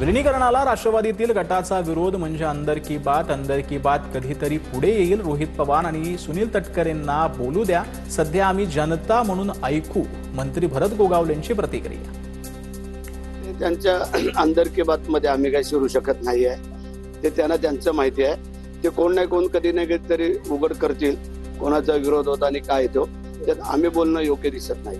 विलिनीकरणाला राष्ट्रवादीतील गटाचा विरोध म्हणजे अंदर की बात कधीतरी पुढे येईल. रोहित पवार आणि सुनील तटकरेंना बोलू द्या, सध्या आम्ही जनता म्हणून ऐकू. मंत्री भरत गोगावलेंची प्रतिक्रिया. त्यांच्या अंदर की बात मध्ये आम्ही काही शिरू शकत नाहीये. ते त्यांना त्यांचं माहिती आहे. ते कोण नाही कोण कधी नाही तरी उघड करतील कोणाचा विरोध होता आणि काय तो, त्यात आम्ही बोलणं योग्य दिसत नाही.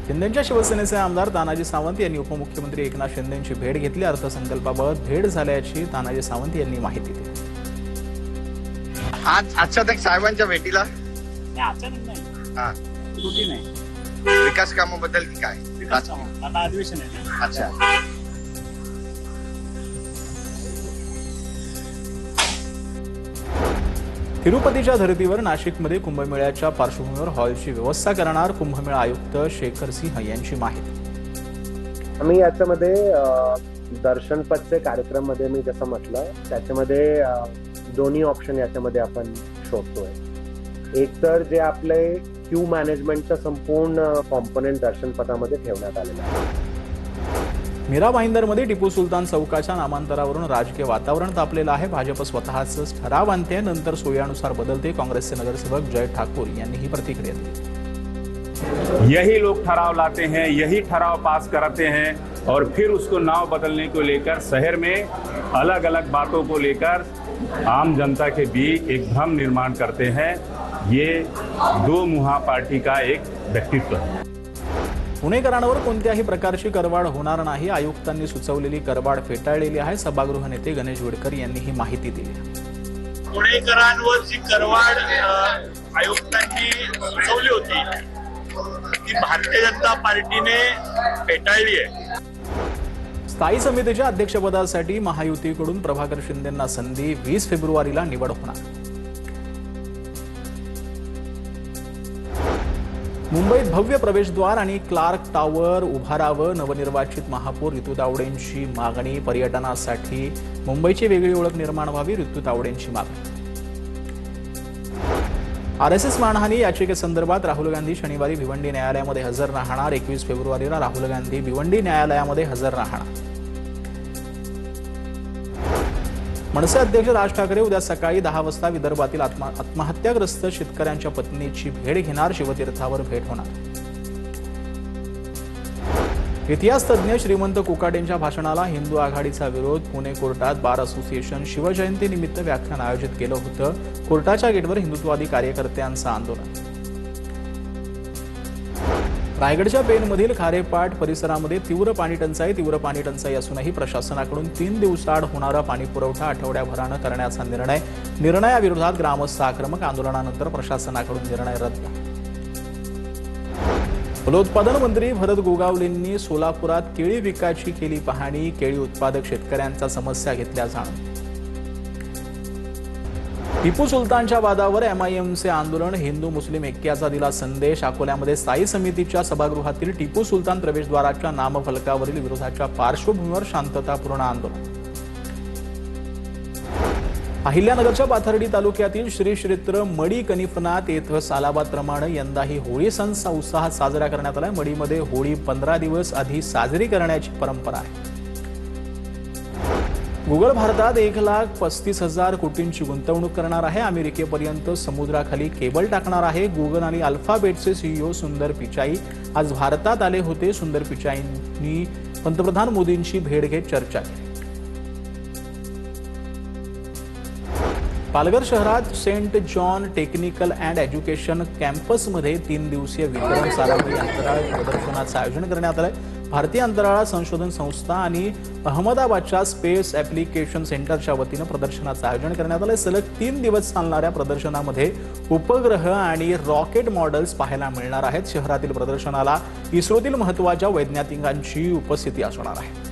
शिंदेच्या शिवसेनेचे आमदार तानाजी सावंत यांनी उपमुख्यमंत्री एकनाथ शिंदेची भेट घेतली. अर्थसंकल्पाबाबत भेट झाल्याची तानाजी सावंत यांनी माहिती दिली. आज अचानक साहेबांच्या भेटीला अचानक नाही, रुटीन आहे. विकास कामाबद्दल की काय? विकास काम आता अधिवेशन आहे. अच्छा, तिरुपतीच्या धर्तीवर नाशिकमध्ये कुंभमेळ्याच्या पार्श्वभूमीवर हॉलची व्यवस्था करणार. कुंभमेळा आयुक्त शेखर सिंह यांची माहिती. आम्ही याच्यामध्ये दर्शनपथचे कार्यक्रम मध्ये मी जसं म्हटलं त्याच्यामध्ये दोन्ही ऑप्शन याच्यामध्ये आपण शोधतोय. एक तर जे आपले क्यू मॅनेजमेंटचं संपूर्ण कॉम्पोनेंट दर्शनपथामध्ये ठेवण्यात आलेलं आहे. मीरा भाईंदरमध्ये टिपू सुलतान चौकाच्या नामांतरावरून राजकीय वातावरण तापलेलं आहे. भाजप स्वतःच ठराव आणते, नंतर सोयीनुसार बदलते. काँग्रेसचे नगरसेवक जय ठाकूर यांनी ही प्रतिक्रिया दिली. यही लोग ठराव लाते हैं, यही ठराव पास कराते हैं और फिर उसको नाव बदलने को लेकर शहर में अलग अलग बातों को लेकर आम जनता के बीच एक भ्रम निर्माण करते हैं. ये दो मुहा पार्टी का एक व्यक्तित्व है. पुणेकरांवर कोणत्याही प्रकारची करवाढ होणार नाही. आयुक्तांनी सुचवलेली करवाढ फेटाळलेली आहे. सभागृह नेते गणेश विडकर यांनी ही माहिती दिली. पुणेकरांवरची करवाढ आयुक्तांनी सुचवली होती ती भारतीय जनता पार्टीने फेटाळली आहे. स्थायी समितीच्या अध्यक्षपदासाठी महायुतीकडून प्रभाकर शिंदेंना संधी. 20 फेब्रुवारीला निवड होणार. मुंबईत भव्य प्रवेशद्वार आणि क्लार्क टॉवर उभारावं. नवनिर्वाचित महापौर ऋतू तावडेंची मागणी. पर्यटनासाठी मुंबईची वेगळी ओळख निर्माण व्हावी, ऋतू तावडेंची मागणी. आरएसएस मानहानी याचिकेसंदर्भात राहुल गांधी शनिवारी भिवंडी न्यायालयामध्ये हजर राहणार. 21 फेब्रुवारीला राहुल गांधी भिवंडी न्यायालयामध्ये हजर राहणार. मनसे अध्यक्ष राज ठाकरे उद्या सकाळी 10 वाजता विदर्भातील आत्महत्याग्रस्त शेतकऱ्यांच्या पत्नीची भेट घेणार. शिवतीर्थावर भेट होणार. इतिहास तज्ज्ञ श्रीमंत कुकाटेंच्या भाषणाला हिंदू आघाडीचा विरोध. पुणे कोर्टात बार असोसिएशन शिवजयंतीनिमित्त व्याख्यान आयोजित केलं होतं. कोर्टाच्या गेटवर हिंदुत्ववादी कार्यकर्त्यांचं आंदोलन. रायगडच्या पेणमधील खारेपाट परिसरामध्ये तीव्र पाणी टंचाई असूनही प्रशासनाकडून 3 दिवसाआड होणारा पाणी पुरवठा आठवड्याभरानं करण्याचा निर्णयाविरोधात ग्रामस्थ आक्रमक. आंदोलनानंतर प्रशासनाकडून निर्णय रद्द. फलोत्पादन मंत्री भरत गोगावलेंनी सोलापुरात केळी पिकाची केली पाहणी. केळी उत्पादक शेतकऱ्यांच्या समस्या घेतल्या जाणून. टिपू सुलतानच्या वादावर एमआयएमचे आंदोलन. हिंदू मुस्लिम ऐक्याचा दिला संदेश. अकोल्यामध्ये स्थायी समितीच्या सभागृहातील टिपू सुलतान प्रवेशद्वाराच्या नामफलकावरील विरोधाच्या पार्श्वभूमीवर शांततापूर्ण आंदोलन. अहिल्यानगरच्या पाथर्डी तालुक्यातील श्री क्षेत्र मडी कनिफनाथ येथे सालाबादप्रमाणे यंदाही होळी सण उत्साहात साजरा करण्यात आला. मडीमध्ये होळी 15 दिवस आधी साजरी करण्याची परंपरा आहे. गुगल भारतात 1,35,000 कोटींची गुंतवणूक करणार आहे. अमेरिकेपर्यंत समुद्राखाली केबल टाकणार आहे. गुगल आणि अल्फाबेटचे सीईओ सुंदर पिचाई आज भारतात आले होते. सुंदर पिचाईंनी पंतप्रधान मोदींची भेट घेत चर्चा केली. पालघर शहरात saint John technical and education कॅम्पसमध्ये 3 दिवसीय विक्रम सारांगी अंतराळ प्रदर्शनाचं आयोजन करण्यात आलंय. भारतीय अंतराळ संशोधन संस्था आणि अहमदाबादच्या स्पेस ॲप्लिकेशन सेंटरच्या वतीनं प्रदर्शनाचं आयोजन करण्यात आलंय. सलग 3 दिवस चालणाऱ्या प्रदर्शनामध्ये उपग्रह आणि रॉकेट मॉडेल्स पाहायला मिळणार आहेत. शहरातील प्रदर्शनाला इस्रोतील महत्त्वाच्या वैज्ञानिकांची उपस्थिती असणार आहे.